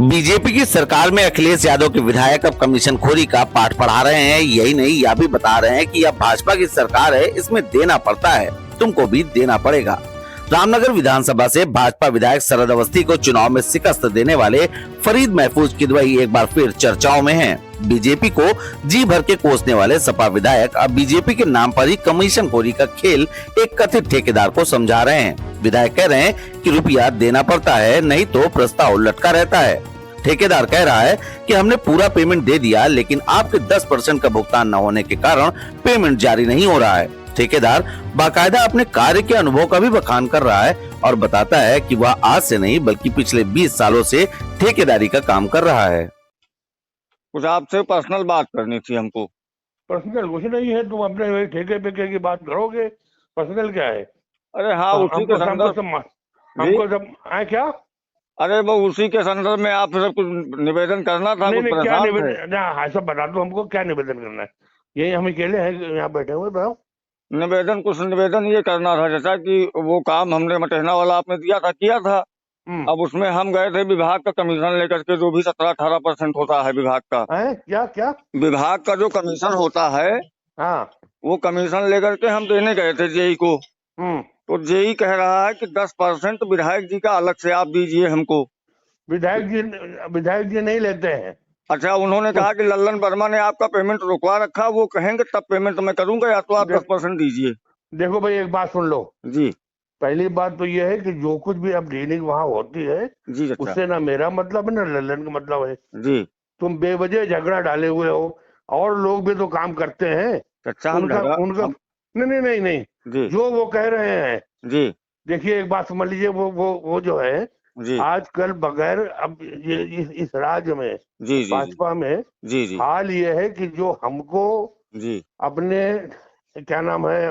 BJP की सरकार में अखिलेश यादव के विधायक अब कमीशनखोरी का पाठ पढ़ा रहे हैं। यही नहीं, यह भी बता रहे हैं कि अब भाजपा की सरकार है, इसमें देना पड़ता है, तुमको भी देना पड़ेगा। रामनगर विधानसभा से भाजपा विधायक शरद अवस्थी को चुनाव में शिकस्त देने वाले फरीद महफूज किदवई एक बार फिर चर्चाओं में हैं। बीजेपी को जी भर के कोसने वाले सपा विधायक अब बीजेपी के नाम पर ही कमीशनखोरी का खेल एक कथित ठेकेदार को समझा रहे हैं। विधायक कह रहे हैं कि रुपया देना पड़ता है, नहीं तो प्रस्ताव लटका रहता है। ठेकेदार कह रहा है कि हमने पूरा पेमेंट दे दिया, लेकिन आपके 10% का भुगतान न होने के कारण पेमेंट जारी नहीं हो रहा है। ठेकेदार बाकायदा अपने कार्य के अनुभव का भी बखान कर रहा है और बताता है कि वह आज से नहीं बल्कि पिछले 20 सालों से ठेकेदारी का काम कर रहा है। कुछ आपसे पर्सनल बात करनी थी हमको। पर्सनल कुछ नहीं है, तुम अपने ठेके पे की बात करोगे, पर्सनल क्या है? अरे हाँ, उसी के संदर्भ हमको सब आए क्या? अरे वो उसी के संदर्भ में आप सब कुछ निवेदन करना था। नहीं क्या निवेदन? हाँ सब बता दो हमको, क्या निवेदन करना है? यही हम अकेले हैं यहाँ बैठे हुए, बताओ। निवेदन ये करना था जैसा कि वो काम हमने मटहना वाला आपने दिया था, किया था। अब उसमें हम गए थे विभाग का कमीशन लेकर के, जो भी 17-18% होता है विभाग का। क्या विभाग का जो कमीशन होता है, हाँ, वो कमीशन लेकर के हम देने गए थे जेई को। तो जेई कह रहा है कि 10% विधायक जी का अलग से आप दीजिए हमको। विधायक जी नहीं लेते हैं। अच्छा, उन्होंने कहा कि लल्लन वर्मा ने आपका पेमेंट रुकवा रखा, वो कहेंगे तब पेमेंट मैं करूंगा, या तो आप 10% दीजिए। देखो भाई, एक बात सुन लो जी। पहली बात तो ये है कि जो कुछ भी अब डीलिंग वहाँ होती है जी, अच्छा। उससे ना मेरा मतलब है ना लल्लन का मतलब है। जी। तुम बेवजह झगड़ा डाले हुए हो, और लोग भी तो काम करते हैं। अच्छा, उनका नहीं जो वो कह रहे हैं जी। देखिए एक बात समझ लीजिए, वो जो है आजकल बगैर अब ये इस राज्य में जी भाजपा में जी हाल ये है कि जो हमको जी अपने क्या नाम है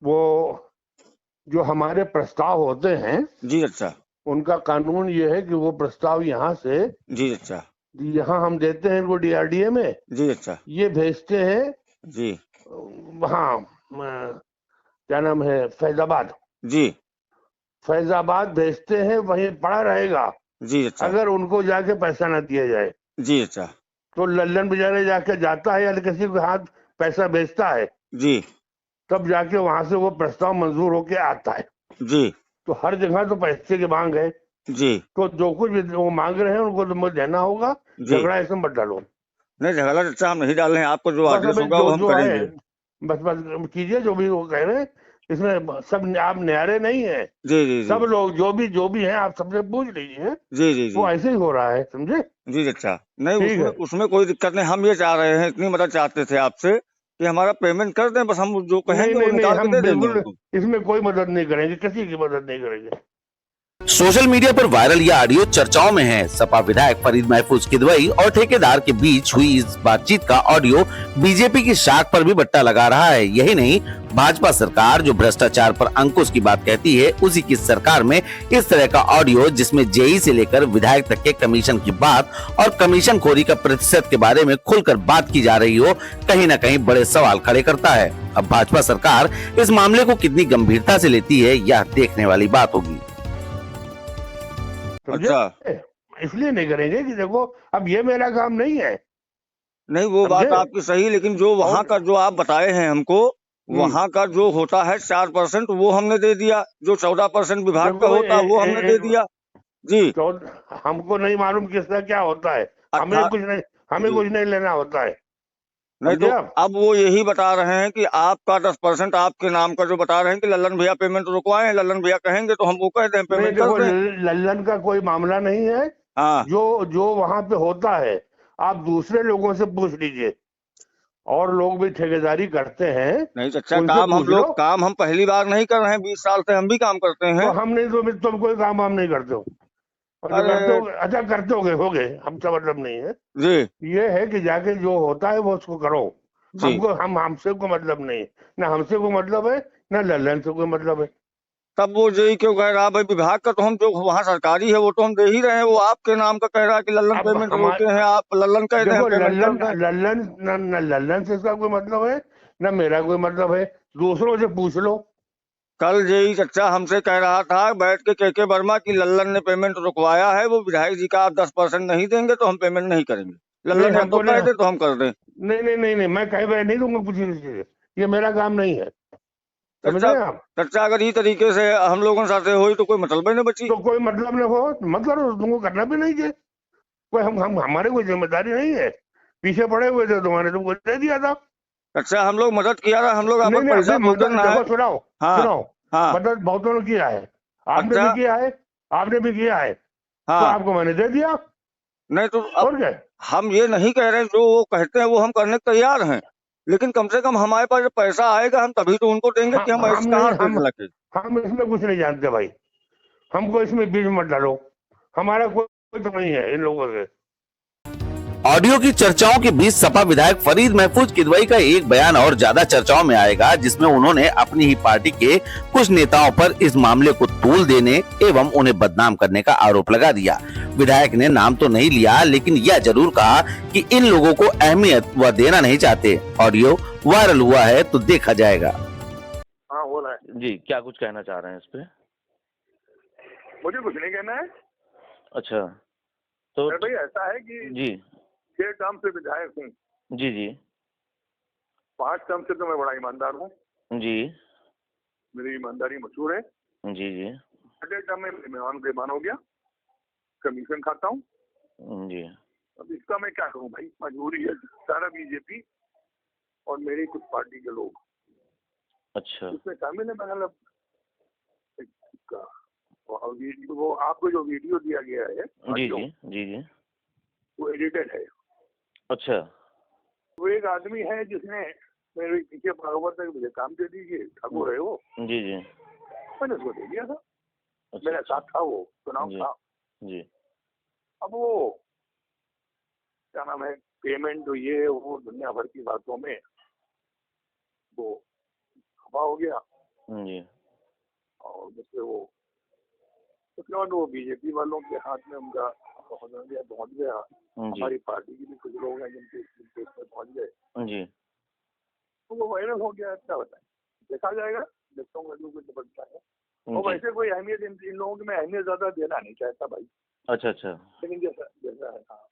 वो जो हमारे प्रस्ताव होते हैं जी, अच्छा, उनका कानून ये है कि वो प्रस्ताव यहाँ से जी, अच्छा, यहाँ हम देते हैं इनको डीआरडीए में, जी, अच्छा, ये भेजते हैं जी, वहाँ क्या नाम है फैजाबाद, जी, फैजाबाद भेजते हैं, वहीं पड़ा रहेगा। जी, अच्छा, अगर उनको जाके पैसा ना दिया जाए, जी, अच्छा, तो लल्लन बेचारे जाके जाता है या किसी के हाथ पैसा भेजता है, जी, तब जाके वहां से वो प्रस्ताव मंजूर होके आता है। जी, तो हर जगह तो पैसे की मांग है, जी, तो जो कुछ भी वो मांग रहे हैं उनको तो मुझे देना होगा। झगड़ा इसमें मत डालो। नहीं, झगड़ा अच्छा हम नहीं डाल रहे हैं, आपको जो आदेश होगा वो हम करेंगे। बस कीजिए जो भी वो कह रहे हैं, इसमें सब आप न्यारे नहीं है। जी जी, सब लोग जो भी हैं आप सबसे पूछ लीजिए। जी जी, वो ऐसे ही हो रहा है, समझे? जी, अच्छा, नहीं उसमें कोई दिक्कत नहीं। हम ये चाह रहे हैं, इतनी मदद चाहते थे आपसे कि हमारा पेमेंट कर दें, बस हम जो कहेंगे वो निकाल के दे देंगे। इसमें कोई मदद नहीं करेंगे, किसी की मदद नहीं करेंगे। सोशल मीडिया पर वायरल यह ऑडियो चर्चाओं में है। सपा विधायक फरीद महफूज किदवई और ठेकेदार के बीच हुई इस बातचीत का ऑडियो बीजेपी की शाख पर भी बट्टा लगा रहा है। यही नहीं, भाजपा सरकार जो भ्रष्टाचार पर अंकुश की बात कहती है, उसी की सरकार में इस तरह का ऑडियो जिसमें जेई से लेकर विधायक तक के कमीशन की बात और कमीशनखोरी का प्रतिशत के बारे में खुलकर बात की जा रही हो, कहीं न कहीं बड़े सवाल खड़े करता है। अब भाजपा सरकार इस मामले को कितनी गंभीरता से लेती है, यह देखने वाली बात होगी। अच्छा, इसलिए नहीं करेंगे कि देखो अब ये मेरा काम नहीं है। नहीं वो बात आपकी सही, लेकिन जो वहाँ का जो आप बताए हैं हमको, वहाँ का जो होता है 4% वो हमने दे दिया, जो 14% विभाग का होता है वो हमने दे दिया। जी, हमको नहीं मालूम किसका क्या होता है। हमें कुछ नहीं लेना होता है। नहीं तो अब वो यही बता रहे हैं कि आपका 10% आपके नाम का जो बता रहे हैं कि लल्लन भैया पेमेंट रुकवाए, लल्लन भैया कहेंगे तो हम वो कह दें पेमेंट कर दें। लल्लन का कोई मामला नहीं है। हाँ, जो वहाँ पे होता है आप दूसरे लोगों से पूछ लीजिए, और लोग भी ठेकेदारी करते हैं। नहीं अच्छा, काम हम पहली बार नहीं कर रहे हैं, 20 साल से हम भी काम करते हैं। तो हम नहीं, तो तुम कोई काम हम नहीं करते हो। अच्छा करते हो गए, हमसे मतलब नहीं है जी। ये है कि जाके जो होता है वो उसको करो। हमसे कोई मतलब नहीं है, ना हमसे कोई मतलब है ना लल्लन से कोई मतलब है। तब वो जेई क्यों कह रहा भाई विभाग का तो हम जो वहाँ सरकारी है वो तो हम दे ही रहे हैं, वो आपके नाम का कह रहा है कि लल्लन पेमेंट रोके हैं, आप लल्लन कह रहे हैं। लल्लन से इसका कोई मतलब है ना मेरा कोई मतलब है। दूसरों से पूछ लो। कल जेई चच्चा हमसे कह रहा था बैठ के के वर्मा की लल्लन ने पेमेंट रुकवाया है, वो विधायक जी का आप 10% नहीं देंगे तो हम पेमेंट नहीं करेंगे। नहीं लल्लन ने हमको तो कह दे तो हम कर दें। नहीं नहीं नहीं नहीं, मैं कहीं नहीं दूंगा कुछ नहीं, ये मेरा काम नहीं है, समझ चच्चा रहे हैं आप। चच्चा अगर ये तरीके से हम लोगों साथ हो तो कोई मतलब ही नहीं बची। तो कोई मतलब नहीं हो तो मत करो, तुमको करना भी नहीं चाहिए, कोई हम हमारे कोई जिम्मेदारी नहीं है, पीछे पड़े हुए थे तुम्हारे, तुमको दे दिया था। अच्छा हम लोग मदद किया था, हम लोग नहीं आपको नहीं, पैसा अभी भुगतना मदद है। देखो, सुनाओ हाँ सुनाओ, हाँ मदद बहुतों ने किया है, आपने अच्छा भी किया है, आपने भी किया है, तो हाँ। आपको मैंने दे दिया, नहीं तो अब और क्या। हम ये नहीं कह रहे, जो वो कहते हैं वो हम करने को तैयार हैं, लेकिन कम से कम हमारे पास जब पैसा आएगा हम तभी तो उनको देंगे कि हम ऐसे नहीं, कहाँ से लगे। हम इसमें कुछ नहीं जानते भाई, हमको इसमें बीच मत डालो, हमारा कोई तो नहीं है इन लोगों से। ऑडियो की चर्चाओं के बीच सपा विधायक फरीद महफूज किदवई का एक बयान और ज्यादा चर्चाओं में आएगा, जिसमें उन्होंने अपनी ही पार्टी के कुछ नेताओं पर इस मामले को तूल देने एवं उन्हें बदनाम करने का आरोप लगा दिया। विधायक ने नाम तो नहीं लिया, लेकिन यह जरूर कहा कि इन लोगों को अहमियत वह देना नहीं चाहते। ऑडियो वायरल हुआ है तो देखा जाएगा। हाँ बोला है जी, क्या कुछ कहना चाह रहे हैं इस पे? मुझे कुछ नहीं कहना है। अच्छा तो अरे भाई ऐसा है कि जी 6 टर्म से विधायक हूँ, जी जी 5 टर्म से तो मैं बड़ा ईमानदार हूँ, जी मेरी ईमानदारी मशहूर है। जी जी 6 टर्म में बेईमान हो गया, कमीशन खाता हूँ। जी अब इसका मैं क्या करूँ भाई, मजबूरी है। सारा बीजेपी और मेरी कुछ पार्टी के लोग अच्छा इसमें शामिल है। मतलब वो आपको जो वीडियो दिया गया है जी जी जी जी वो एडिटेड है। अच्छा वो एक आदमी है जिसने मेरे पीछे भागवत तक मुझे काम दे दीजिए, ठाकुर है वो, जी जी मैंने उसको दे दिया था। अच्छा मेरा साथ था, वो चुनाव जी था। जी अब वो क्या नाम है, पेमेंट तो ये वो दुनिया भर की बातों में वो खफा हो गया, जी और मुझसे वो उसके बाद वो बीजेपी वालों के हाथ में उनका पहुंच गया। हमारी पार्टी के भी कुछ लोग हैं जिनके इसमें पहुंच गए, जी तो वो वायरल हो गया। क्या बताएं, देखा जाएगा, देखता हूँ जो कुछ बनता है। और वैसे कोई अहमियत इन लोगों की मैं अहमियत ज्यादा देना नहीं चाहता भाई, अच्छा अच्छा लेकिन जैसा जैसा है। हाँ